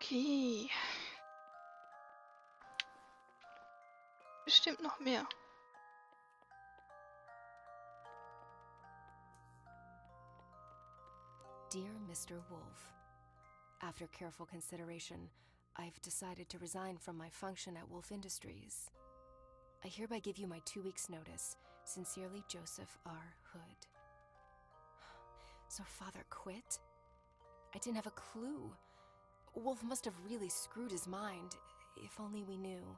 Okay. Bestimmt noch mehr. Dear Mr. Woolfe, after careful consideration, I've decided to resign from my function at Woolfe Industries. I hereby give you my 2 weeks' notice. Sincerely, Joseph R. Hood. So Father quit? I didn't have a clue. Woolfe must have really screwed his mind, if only we knew.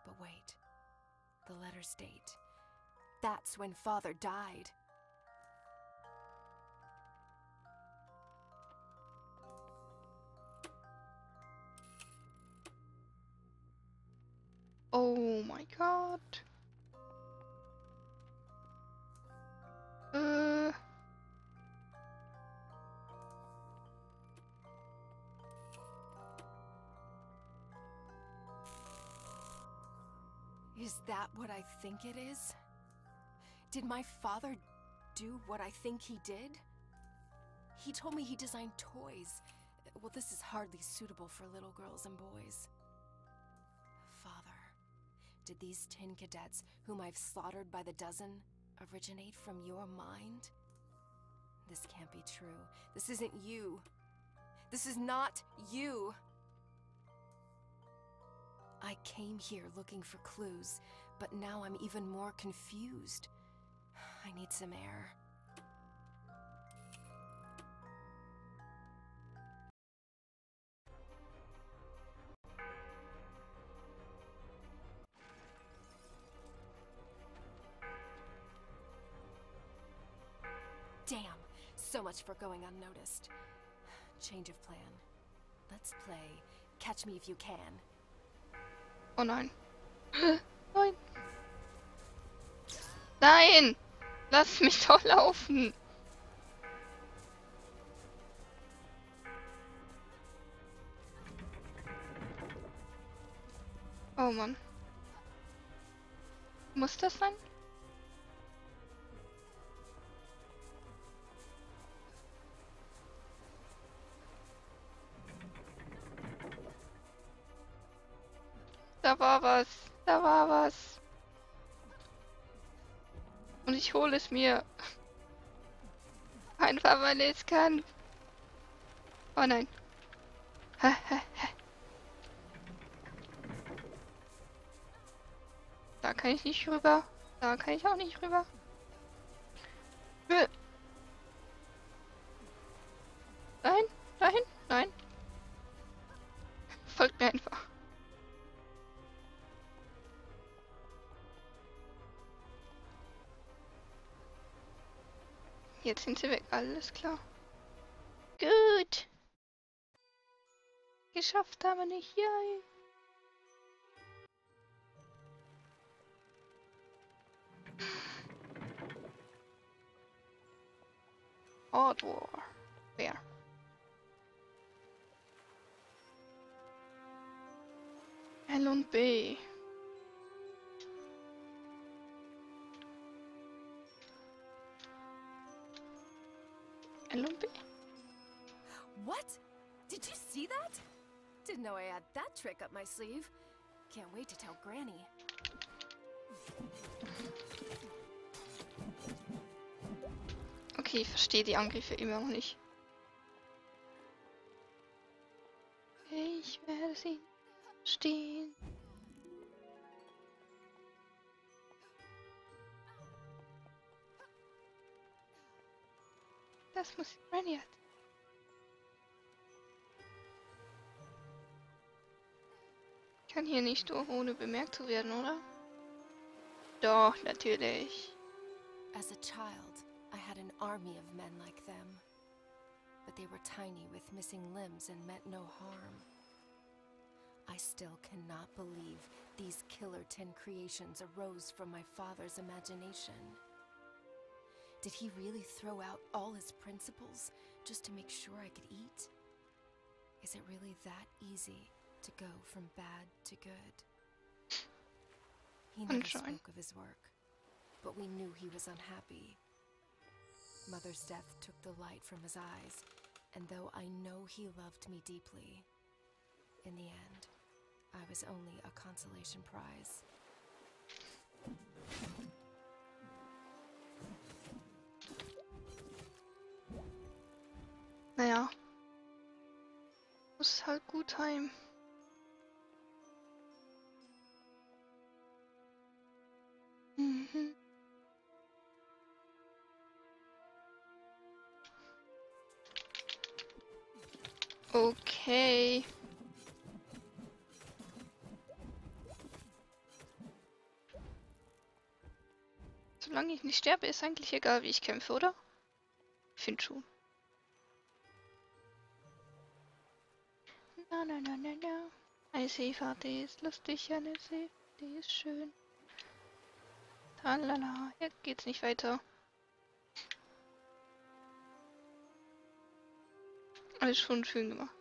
But wait, the letters date. That's when Father died. Oh my God. Is that what I think it is? Did my father do what I think he did? He told me he designed toys. Well, this is hardly suitable for little girls and boys. Father, did these tin cadets, whom I've slaughtered by the dozen, originate from your mind? This can't be true. This isn't you. This is not you. I came here looking for clues, but now I'm even more confused. I need some air. Damn, so much for going unnoticed. Change of plan. Let's play Catch Me If You Can. Oh nein. Nein. Nein! Lass mich doch laufen! Oh Mann. Muss das sein? Da war was. Da war was. Und ich hole es mir. Einfach weil ich es kann. Oh nein. Da kann ich nicht rüber. Da kann ich auch nicht rüber. Nein, dahin, nein. Folgt mir einfach. Jetzt sind sie weg, alles klar. Gut. Geschafft haben wir nicht, yay. Hardware. Wer? L und B. L und B. What? Did you see that? Didn't know I had that trick up my sleeve. Can't wait to tell Granny. Okay, ich verstehe die Angriffe immer noch nicht. Ich werde sie stehen. Das muss Granny hat. Ich kann hier nicht durch, ohne bemerkt zu werden, oder? Doch, natürlich. As a child, I had an army of men like them. But they were tiny with missing limbs and meant no harm. I still cannot believe these killer tin creations arose from my father's imagination. Did he really throw out all his principles just to make sure I could eat? Is it really that easy to go from bad to good? He never spoke of his work, but we knew he was unhappy. Mother's death took the light from his eyes, And though I know he loved me deeply, in the end, I was only a consolation prize. Naja. Muss halt gut heim. Mhm. Okay. Solange ich nicht sterbe, ist eigentlich egal, wie ich kämpfe, oder? Ich finde schon. Na, na, na, na, na. Eine Seefahrt, die ist lustig, eine Seefahrt, die ist schön. Tralala, jetzt geht's nicht weiter. Alles schon schön gemacht.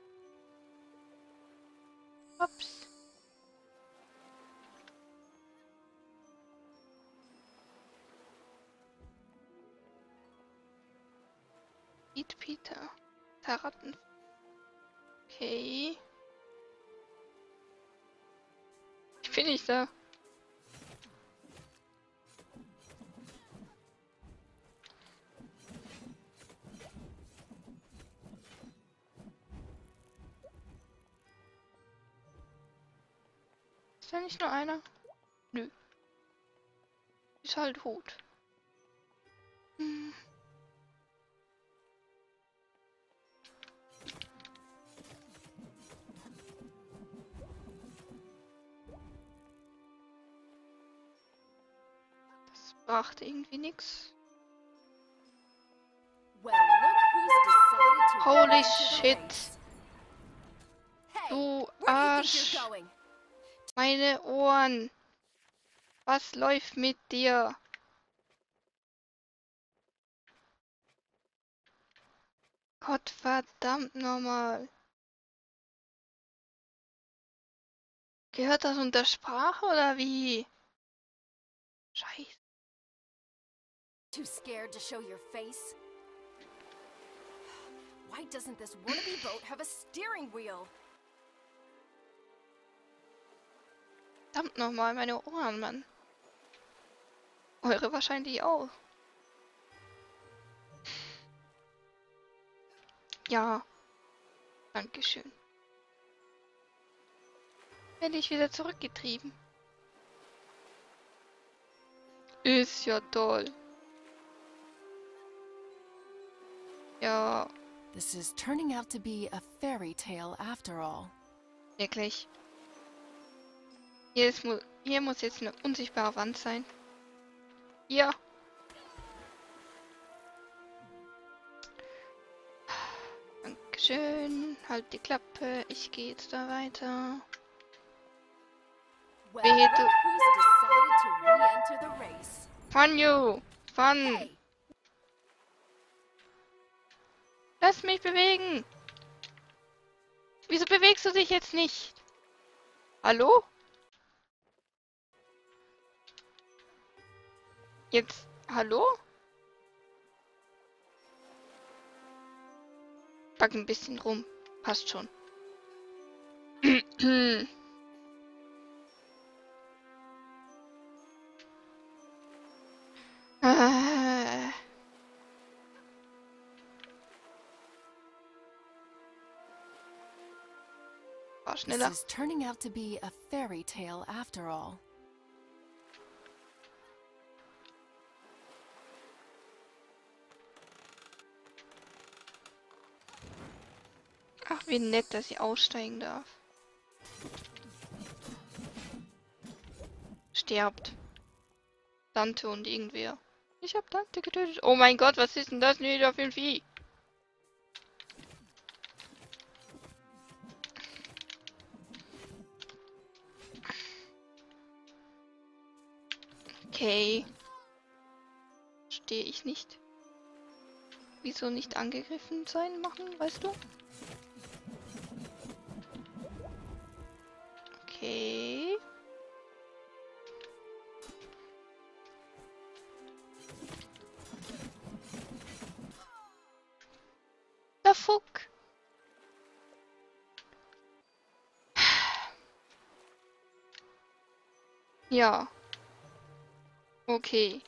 Ups. Eat Peter. Taratten. Okay. Ich bin nicht da. Ist da nicht nur einer? Nö. Ist halt tot. Hm. Das brachte irgendwie nix. Well, look who's decided to Holy run into the shit. race. Hey, Du where do you think Arsch. you're going? Meine Ohren. Was läuft mit dir? Gott verdammt nochmal. Gehört das unter Sprache oder wie? Scheiße. Too scared to show your face? Why doesn't this wannabe boat have a steering wheel? Verdammt nochmal, meine Ohren, Mann. Eure wahrscheinlich auch. Ja. Dankeschön. Werde ich wieder zurückgetrieben. Ist ja toll. Ja, This is turning out to be a fairy tale after all. wirklich. Hier muss jetzt eine unsichtbare Wand sein. Ja. Dankeschön. Halt die Klappe. Ich gehe jetzt da weiter. Well, Wehe, look du. who's decided to re-enter the race. Fun you. Fun. Hey, Lass mich bewegen. Wieso bewegst du dich jetzt nicht? Hallo? Jetzt. Hallo? Back ein bisschen rum. Passt schon. War this schneller. is turning out to be a fairy tale after all. Ach, wie nett, dass sie aussteigen darf. Sterbt. Dante und irgendwer. Ich hab Dante getötet. Oh mein Gott, was ist denn das denn wieder für ein Vieh? Okay. Stehe ich nicht. Wieso nicht angegriffen sein machen, weißt du? Okay. the fuck? Ja. Okay.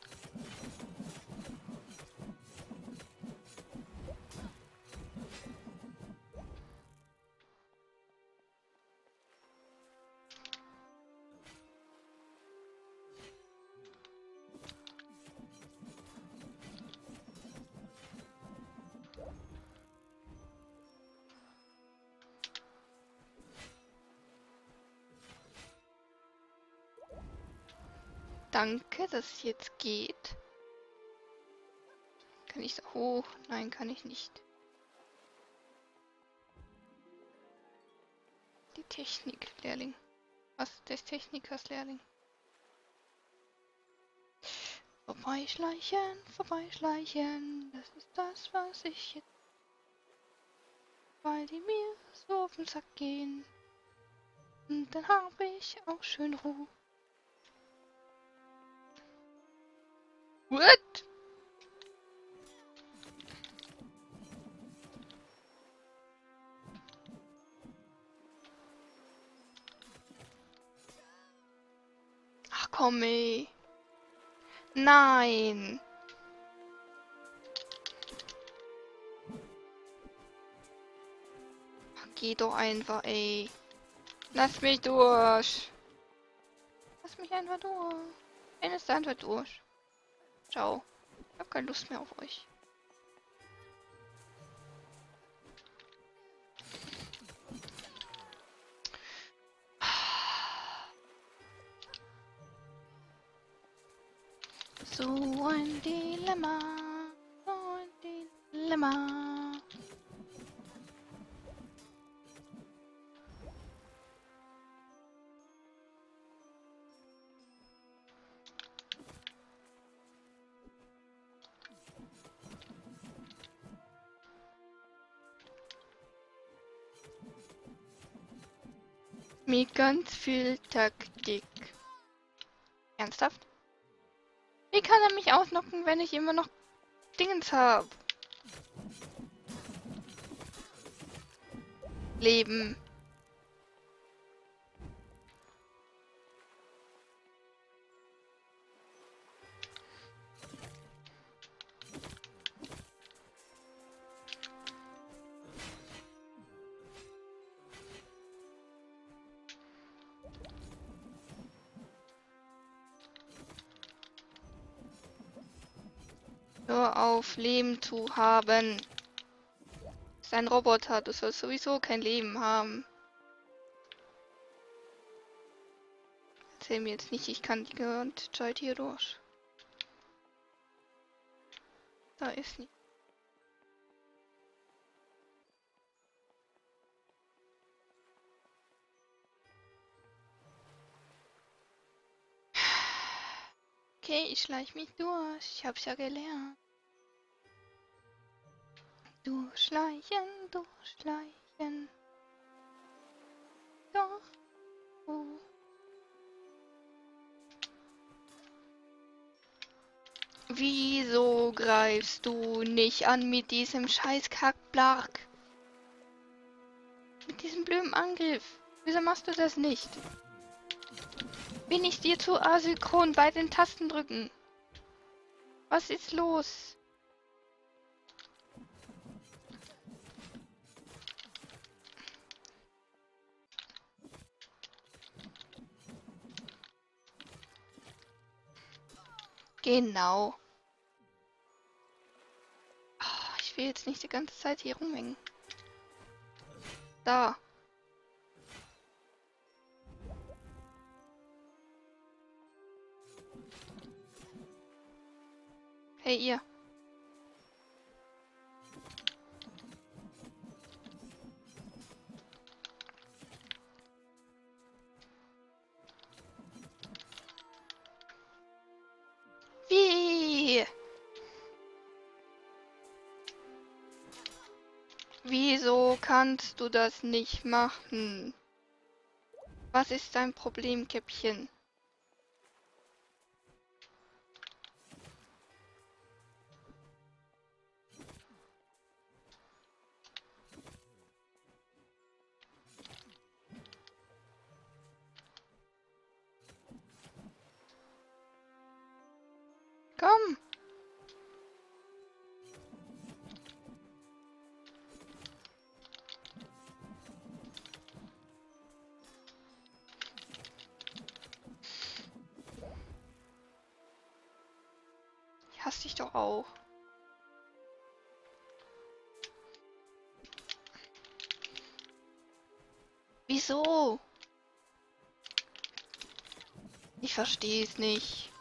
Danke, dass es jetzt geht. Kann ich da hoch? Nein, kann ich nicht. Die Techniklehrling. Was? Des Technikers Lehrling. Vorbeischleichen, vorbeischleichen. Das ist das, was ich jetzt. Weil die mir so auf den Sack gehen. Und dann habe ich auch schön Ruhe. What? Ach komm ey. Nein. Ach, geh doch einfach ey. Lass mich durch. Lass mich einfach durch. Dann ist einfach durch. Ciao. Ich hab keine Lust mehr auf euch. So ein Dilemma. So ein Dilemma. Mit ganz viel Taktik. Ernsthaft? Wie kann er mich ausnocken, wenn ich immer noch Dingens habe? Leben. Hör auf, Leben zu haben. Du bist ein Roboter, du sollst sowieso kein Leben haben. Erzähl mir jetzt nicht, ich kann die ganze Zeit hier durch. Da ist nicht. Okay, ich schleich mich durch. Ich hab's ja gelernt. Durchschleichen, durchschleichen. Doch. Oh. Wieso greifst du nicht an mit diesem scheiß Kackblark? Mit diesem blöden Angriff. Wieso machst du das nicht? Bin ich dir zu asynchron bei den Tasten drücken? Was ist los? Genau. Oh, ich will jetzt nicht die ganze Zeit hier rumhängen. Da. Hey ihr. Wie? Wieso kannst du das nicht machen? Was ist dein Problem, Käppchen? wusste ich doch auch. Wieso? Ich verstehe es nicht.